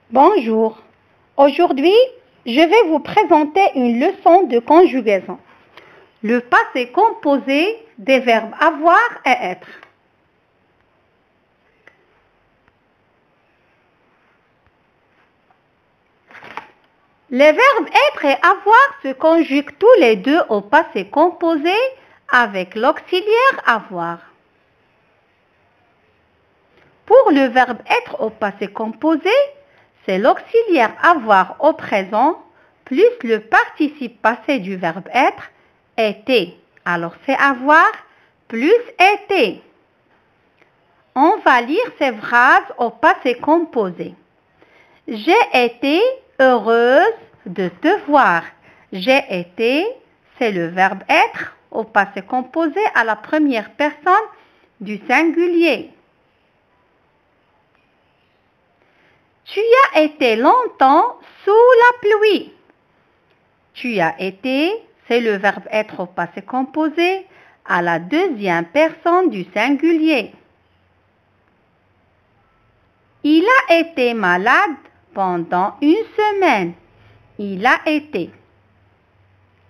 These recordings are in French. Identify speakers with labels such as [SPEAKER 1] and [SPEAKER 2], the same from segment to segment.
[SPEAKER 1] Bonjour. Aujourd'hui, je vais vous présenter une leçon de conjugaison. Le passé composé des verbes avoir et être. Les verbes être et avoir se conjuguent tous les deux au passé composé avec l'auxiliaire avoir. Pour le verbe être au passé composé, c'est l'auxiliaire avoir au présent plus le participe passé du verbe être, été. Alors c'est avoir plus été. On va lire ces phrases au passé composé. J'ai été heureuse de te voir. J'ai été, c'est le verbe être au passé composé à la première personne du singulier. Tu as été longtemps sous la pluie. Tu as été, c'est le verbe être au passé composé à la deuxième personne du singulier. Il a été malade pendant une semaine. Il a été.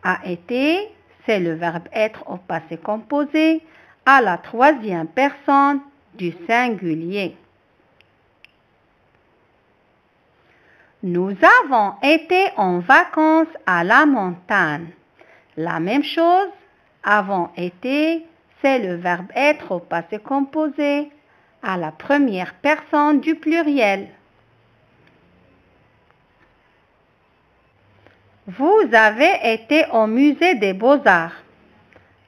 [SPEAKER 1] A été, c'est le verbe être au passé composé à la troisième personne du singulier. Nous avons été en vacances à la montagne. La même chose, avons été, c'est le verbe être au passé composé à la première personne du pluriel. Vous avez été au musée des beaux-arts.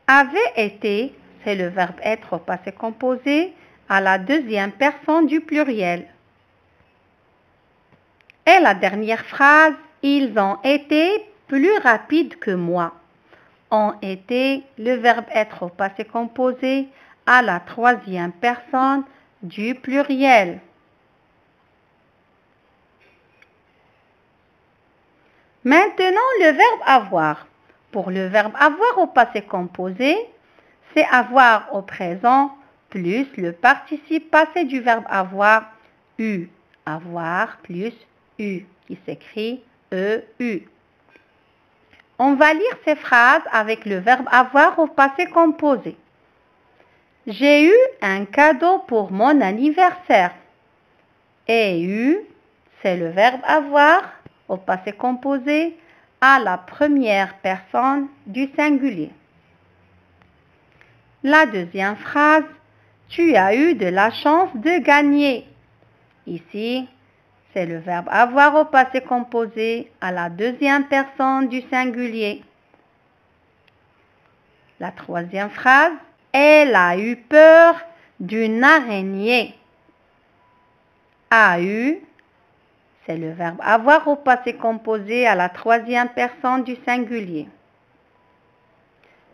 [SPEAKER 1] Avez été, c'est le verbe être au passé composé à la deuxième personne du pluriel. Et la dernière phrase, ils ont été plus rapides que moi. Ont été, le verbe être au passé composé à la troisième personne du pluriel. Maintenant, le verbe avoir. Pour le verbe avoir au passé composé, c'est avoir au présent plus le participe passé du verbe avoir, eu. Avoir plus eu, qui s'écrit EU. On va lire ces phrases avec le verbe avoir au passé composé. J'ai eu un cadeau pour mon anniversaire. Et eu, c'est le verbe avoir au passé composé à la première personne du singulier. La deuxième phrase, tu as eu de la chance de gagner. Ici, c'est le verbe avoir au passé composé à la deuxième personne du singulier. La troisième phrase, elle a eu peur d'une araignée. A eu, c'est le verbe avoir au passé composé à la troisième personne du singulier.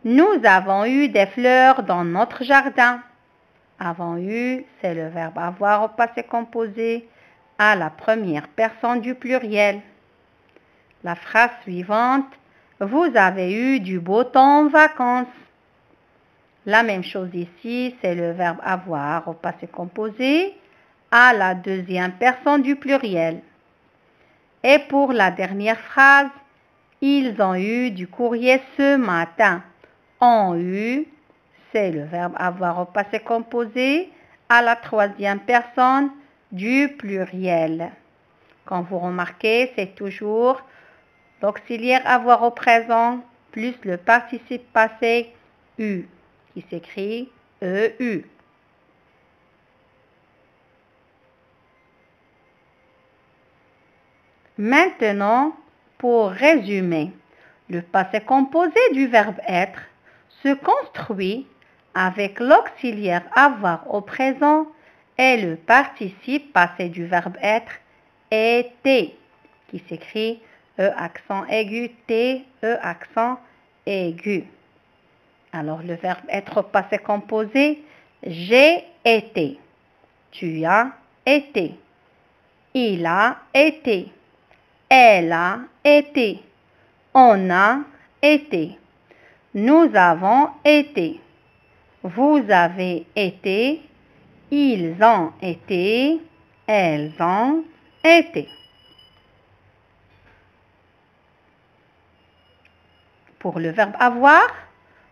[SPEAKER 1] Nous avons eu des fleurs dans notre jardin. Avons eu, c'est le verbe avoir au passé composé à la première personne du pluriel. La phrase suivante, vous avez eu du beau temps en vacances. La même chose ici, c'est le verbe avoir au passé composé à la deuxième personne du pluriel. Et pour la dernière phrase, ils ont eu du courrier ce matin. Ont eu, c'est le verbe avoir au passé composé à la troisième personne du pluriel. Comme vous remarquez, c'est toujours l'auxiliaire avoir au présent plus le participe passé eu, qui s'écrit EU. Maintenant, pour résumer, le passé composé du verbe être se construit avec l'auxiliaire avoir au présent et le participe passé du verbe être été, qui s'écrit E accent aigu, T, E accent aigu. Alors le verbe être au passé composé, j'ai été, tu as été, il a été, elle a été, on a été, nous avons été, vous avez été, ils ont été, elles ont été. Pour le verbe avoir,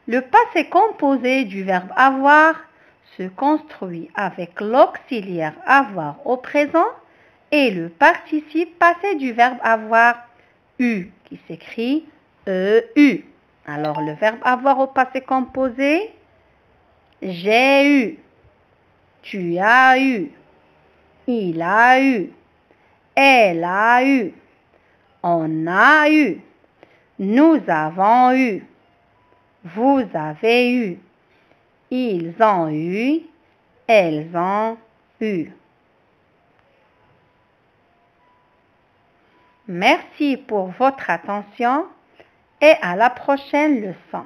[SPEAKER 1] le passé composé du verbe avoir se construit avec l'auxiliaire avoir au présent et le participe passé du verbe avoir eu qui s'écrit eu. Alors le verbe avoir au passé composé, j'ai eu, tu as eu, il a eu, elle a eu, on a eu, nous avons eu, vous avez eu, ils ont eu, elles ont eu. Merci pour votre attention et à la prochaine leçon.